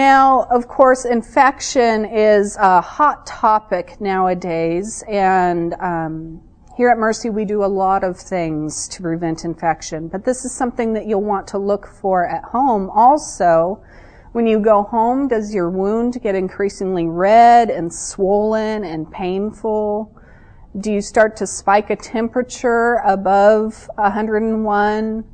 Now, of course, infection is a hot topic nowadays, and here at Mercy we do a lot of things to prevent infection, but this is something that you'll want to look for at home also. When you go home, does your wound get increasingly red and swollen and painful? Do you start to spike a temperature above 101?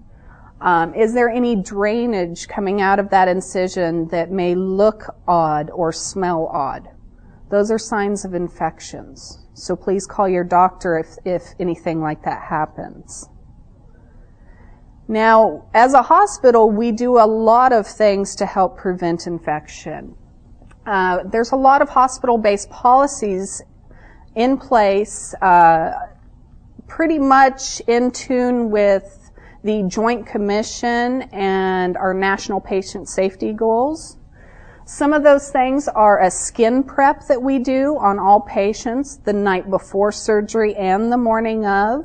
Is there any drainage coming out of that incision that may look odd or smell odd? Those are signs of infections. So please call your doctor if anything like that happens. Now, as a hospital, we do a lot of things to help prevent infection. There's a lot of hospital-based policies in place, pretty much in tune with the Joint Commission and our national patient safety goals. Some of those things are a skin prep that we do on all patients the night before surgery and the morning of.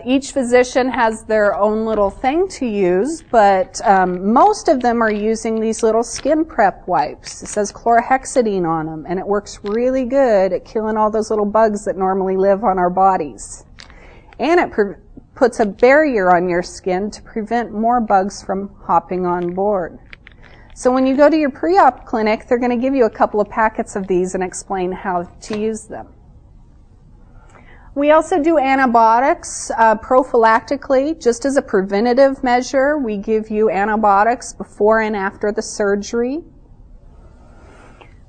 Each physician has their own little thing to use, but most of them are using these little skin prep wipes. It says chlorhexidine on them, and it works really good at killing all those little bugs that normally live on our bodies. And it puts a barrier on your skin to prevent more bugs from hopping on board. So when you go to your pre-op clinic, they're going to give you a couple of packets of these and explain how to use them. We also do antibiotics prophylactically, just as a preventative measure. We give you antibiotics before and after the surgery.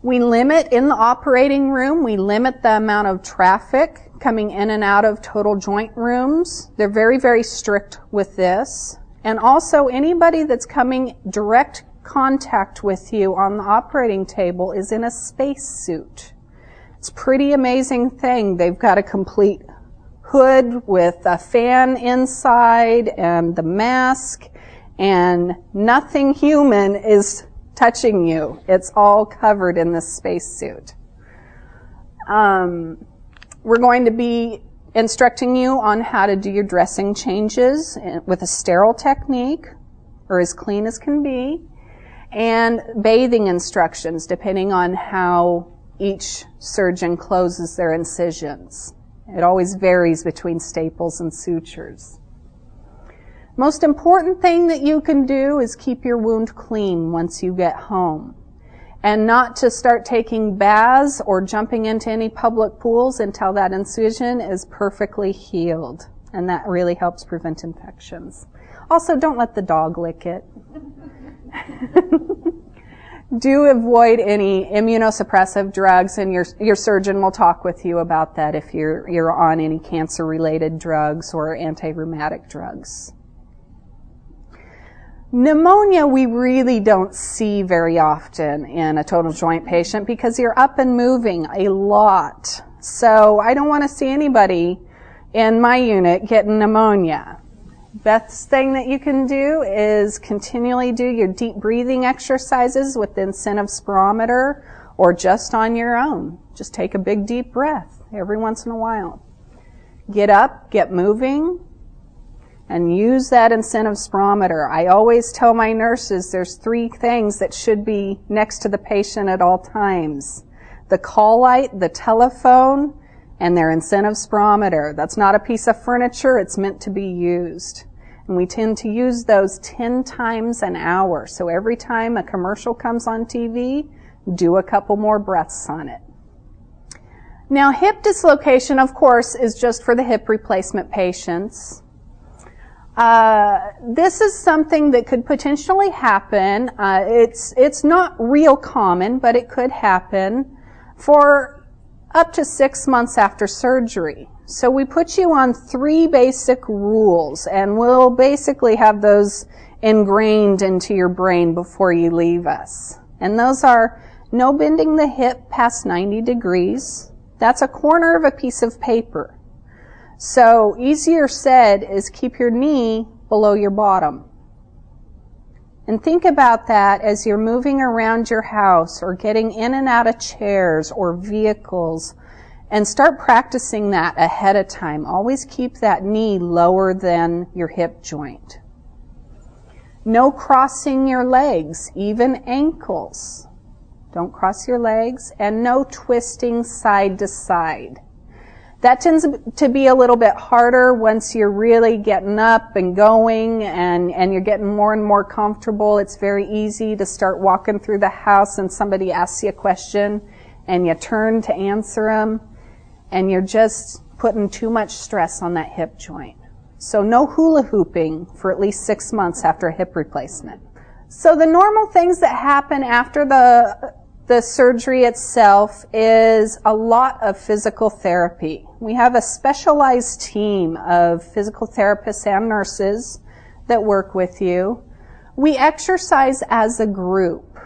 We limit, in the operating room, we limit the amount of traffic coming in and out of total joint rooms. They're very, very strict with this. And also, anybody that's coming direct contact with you on the operating table is in a spacesuit. It's a pretty amazing thing. They've got a complete hood with a fan inside and the mask, and nothing human is touching you. It's all covered in this spacesuit. We're going to be instructing you on how to do your dressing changes with a sterile technique, or as clean as can be, and bathing instructions depending on how each surgeon closes their incisions. It always varies between staples and sutures. Most important thing that you can do is keep your wound clean once you get home, and not to start taking baths or jumping into any public pools until that incision is perfectly healed, and that really helps prevent infections. Also, don't let the dog lick it. Do avoid any immunosuppressive drugs, and your surgeon will talk with you about that if you're on any cancer-related drugs or anti-rheumatic drugs. Pneumonia we really don't see very often in a total joint patient because you're up and moving a lot. So I don't want to see anybody in my unit getting pneumonia. Best thing that you can do is continually do your deep breathing exercises with the incentive spirometer or just on your own. Just take a big deep breath every once in a while. Get up, get moving, and use that incentive spirometer. I always tell my nurses there's 3 things that should be next to the patient at all times: the call light, the telephone, and their incentive spirometer. That's not a piece of furniture, it's meant to be used. And we tend to use those 10 times an hour. So every time a commercial comes on TV, do a couple more breaths on it. Now, hip dislocation, of course, is just for the hip replacement patients. This is something that could potentially happen. It's not real common, but it could happen for up to 6 months after surgery. So we put you on 3 basic rules, and we'll basically have those ingrained into your brain before you leave us. And those are: no bending the hip past 90 degrees. That's a corner of a piece of paper. So easier said is keep your knee below your bottom. And think about that as you're moving around your house or getting in and out of chairs or vehicles, and start practicing that ahead of time. Always keep that knee lower than your hip joint. No crossing your legs, even ankles. Don't cross your legs. And no twisting side to side. That tends to be a little bit harder once you're really getting up and going and you're getting more and more comfortable. It's very easy to start walking through the house and somebody asks you a question and you turn to answer them and you're just putting too much stress on that hip joint. So no hula hooping for at least 6 months after a hip replacement. So the normal things that happen after the surgery itself is a lot of physical therapy. We have a specialized team of physical therapists and nurses that work with you. We exercise as a group.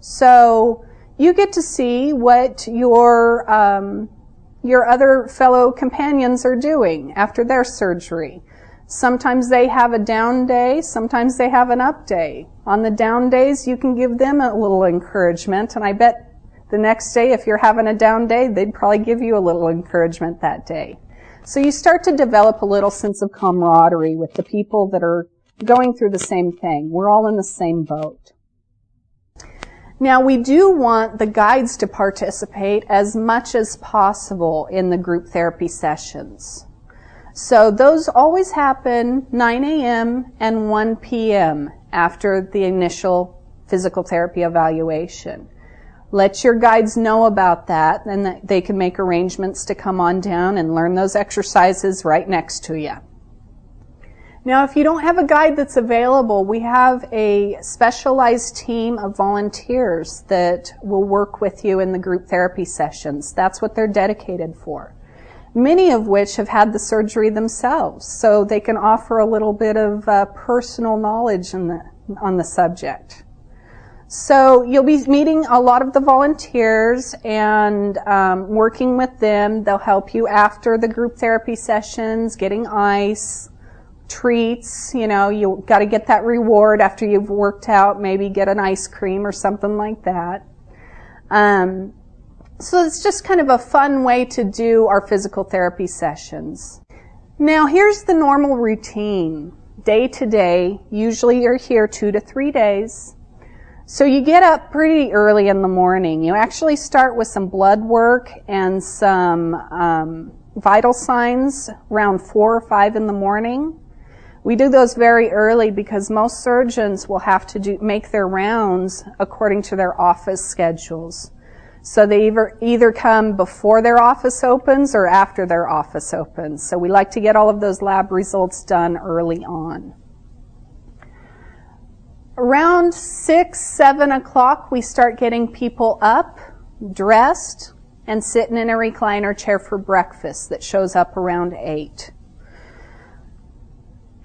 So you get to see what your other fellow companions are doing after their surgery. Sometimes they have a down day, sometimes they have an up day. On the down days, you can give them a little encouragement, and I bet the next day, if you're having a down day, they'd probably give you a little encouragement that day. So you start to develop a little sense of camaraderie with the people that are going through the same thing. We're all in the same boat. Now, we do want the guides to participate as much as possible in the group therapy sessions. So those always happen 9 a.m. and 1 p.m. after the initial physical therapy evaluation. Let your guides know about that, and that they can make arrangements to come on down and learn those exercises right next to you. Now, if you don't have a guide that's available, we have a specialized team of volunteers that will work with you in the group therapy sessions. That's what they're dedicated for. Many of which have had the surgery themselves, so they can offer a little bit of personal knowledge on the subject. So you'll be meeting a lot of the volunteers and working with them. They'll help you after the group therapy sessions, getting ice, treats. You know, you've got to get that reward after you've worked out, maybe get an ice cream or something like that. So it's just kind of a fun way to do our physical therapy sessions. Now here's the normal routine. Day to day, usually you're here 2 to 3 days. So you get up pretty early in the morning. You actually start with some blood work and some vital signs around 4 or 5 in the morning. We do those very early because most surgeons will have to make their rounds according to their office schedules. So they either come before their office opens or after their office opens. So we like to get all of those lab results done early on. Around 6, 7 o'clock, we start getting people up, dressed, and sitting in a recliner chair for breakfast that shows up around 8.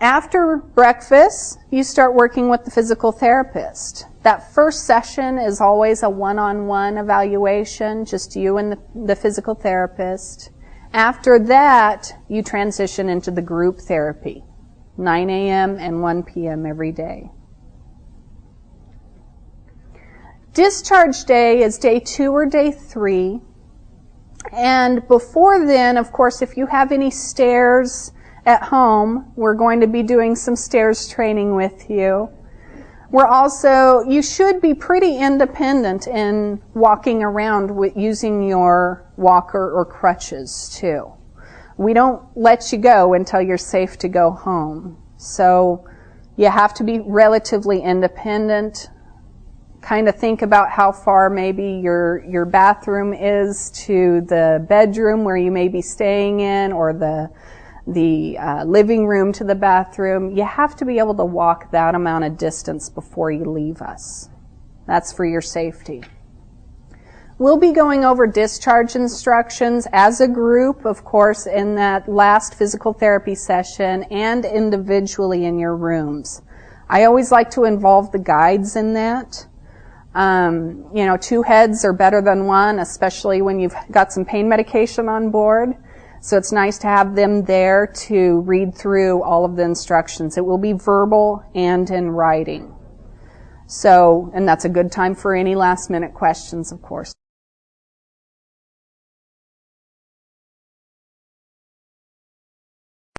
After breakfast, you start working with the physical therapist. That first session is always a one-on-one evaluation, just you and the physical therapist. After that, you transition into the group therapy, 9 a.m. and 1 p.m. every day. Discharge day is day 2 or day 3. And before then, of course, if you have any stairs at home, we're going to be doing some stairs training with you. You should be pretty independent in walking around using your walker or crutches too. We don't let you go until you're safe to go home. So you have to be relatively independent. Kind of think about how far maybe your bathroom is to the bedroom where you may be staying in, or the living room to the bathroom. You have to be able to walk that amount of distance before you leave us. That's for your safety. We'll be going over discharge instructions as a group, of course, in that last physical therapy session and individually in your rooms. I always like to involve the guides in that. 2 heads are better than one, especially when you've got some pain medication on board. So it's nice to have them there to read through all of the instructions. It will be verbal and in writing. And that's a good time for any last minute questions, of course.